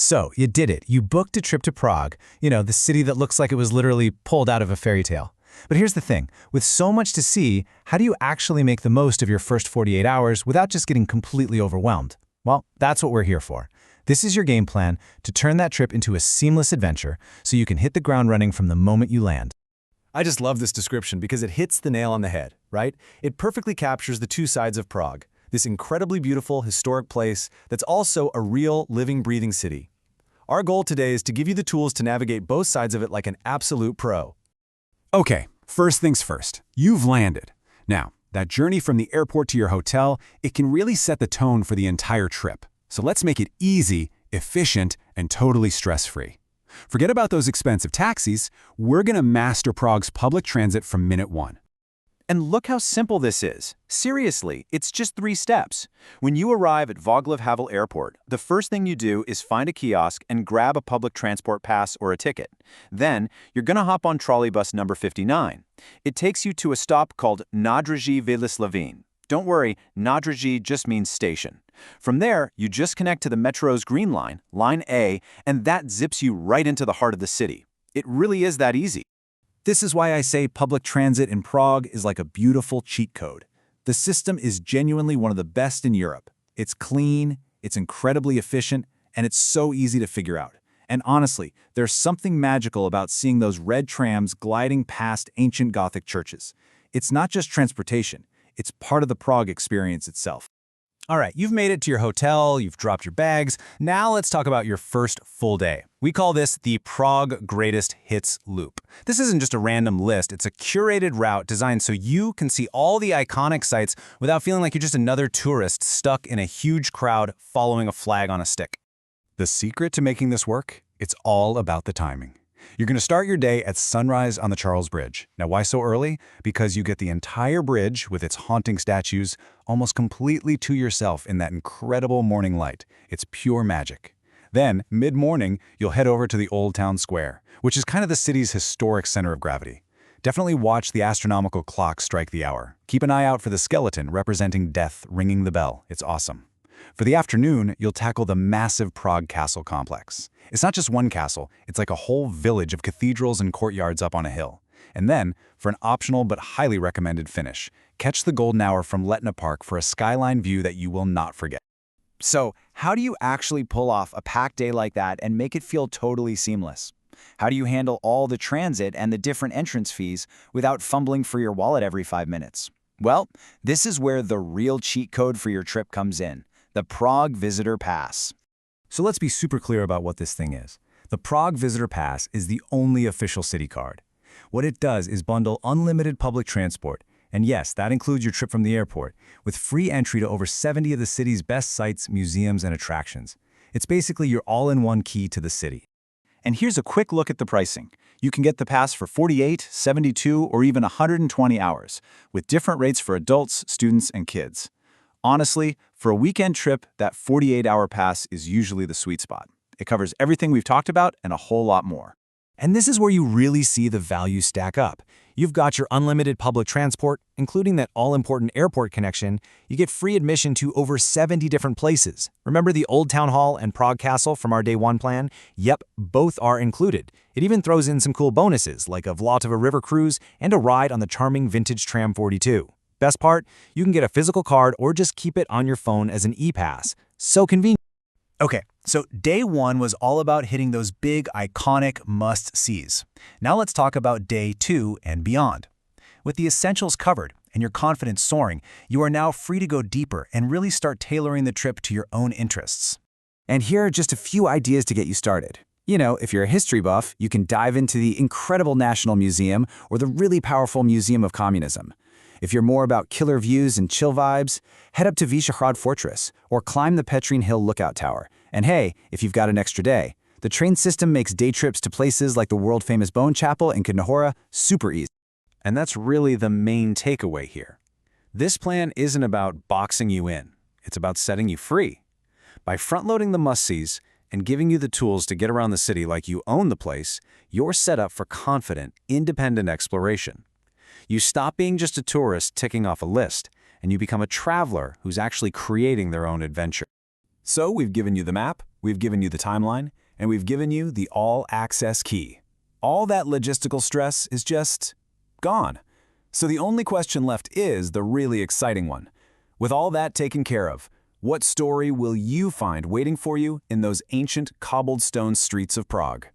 So, you did it. You booked a trip to Prague, the city that looks like it was literally pulled out of a fairy tale. But here's the thing, with so much to see, how do you actually make the most of your first 48 hours without just getting completely overwhelmed? Well, that's what we're here for. This is your game plan to turn that trip into a seamless adventure so you can hit the ground running from the moment you land. I just love this description because it hits the nail on the head, right? It perfectly captures the two sides of Prague, this incredibly beautiful, historic place that's also a real, living, breathing city. Our goal today is to give you the tools to navigate both sides of it like an absolute pro. Okay, first things first. You've landed. Now, that journey from the airport to your hotel, it can really set the tone for the entire trip. So let's make it easy, efficient, and totally stress-free. Forget about those expensive taxis. We're going to master Prague's public transit from minute one. And look how simple this is. Seriously, it's just 3 steps. When you arrive at Václav Havel Airport, the first thing you do is find a kiosk and grab a public transport pass or a ticket. Then, you're going to hop on trolleybus number 59. It takes you to a stop called Nádraží Vyslavin. Don't worry, Nádraží just means station. From there, you just connect to the metro's Green Line, Line A, and that zips you right into the heart of the city. It really is that easy. This is why I say public transit in Prague is like a beautiful cheat code. The system is genuinely one of the best in Europe. It's clean, it's incredibly efficient, and it's so easy to figure out. And honestly, there's something magical about seeing those red trams gliding past ancient Gothic churches. It's not just transportation, it's part of the Prague experience itself. All right, you've made it to your hotel, you've dropped your bags. Now let's talk about your first full day. We call this the Prague Greatest Hits Loop. This isn't just a random list, it's a curated route designed so you can see all the iconic sites without feeling like you're just another tourist stuck in a huge crowd following a flag on a stick. The secret to making this work? It's all about the timing. You're going to start your day at sunrise on the Charles Bridge. Now, why so early? Because you get the entire bridge with its haunting statues almost completely to yourself in that incredible morning light. It's pure magic. Then, mid-morning, you'll head over to the Old Town Square, which is kind of the city's historic center of gravity. Definitely watch the astronomical clock strike the hour. Keep an eye out for the skeleton representing death ringing the bell. It's awesome. For the afternoon, you'll tackle the massive Prague Castle complex. It's not just one castle, it's like a whole village of cathedrals and courtyards up on a hill. And then, for an optional but highly recommended finish, catch the golden hour from Letna Park for a skyline view that you will not forget. So, how do you actually pull off a packed day like that and make it feel totally seamless? How do you handle all the transit and the different entrance fees without fumbling for your wallet every 5 minutes? Well, this is where the real cheat code for your trip comes in. The Prague Visitor Pass. So let's be super clear about what this thing is. The Prague Visitor Pass is the only official city card. What it does is bundle unlimited public transport, and yes, that includes your trip from the airport, with free entry to over 70 of the city's best sites, museums, and attractions. It's basically your all-in-one key to the city. And here's a quick look at the pricing. You can get the pass for 48, 72, or even 120 hours, with different rates for adults, students, and kids. Honestly, for a weekend trip, that 48-hour pass is usually the sweet spot. It covers everything we've talked about and a whole lot more. And this is where you really see the value stack up. You've got your unlimited public transport, including that all-important airport connection. You get free admission to over 70 different places. Remember the Old Town Hall and Prague Castle from our Day 1 plan? Yep, both are included. It even throws in some cool bonuses, like a Vltava River cruise and a ride on the charming vintage Tram 42. Best part, you can get a physical card or just keep it on your phone as an e-pass. So convenient. Okay, so day 1 was all about hitting those big, iconic must-sees. Now let's talk about day 2 and beyond. With the essentials covered and your confidence soaring, you are now free to go deeper and really start tailoring the trip to your own interests. And here are just a few ideas to get you started. If you're a history buff, you can dive into the incredible National Museum or the really powerful Museum of Communism. If you're more about killer views and chill vibes, head up to Vyšehrad Fortress or climb the Petrine Hill Lookout Tower. And hey, if you've got an extra day, the train system makes day trips to places like the world-famous Bone Chapel in Knighora super easy. And that's really the main takeaway here. This plan isn't about boxing you in. It's about setting you free. By front-loading the must-sees and giving you the tools to get around the city like you own the place, you're set up for confident, independent exploration. You stop being just a tourist ticking off a list, and you become a traveler who's actually creating their own adventure. So we've given you the map, We've given you the timeline, and we've given you the all-access key. All that logistical stress is just gone. So the only question left is the really exciting one. With all that taken care of, what story will you find waiting for you in those ancient cobbled stone streets of Prague?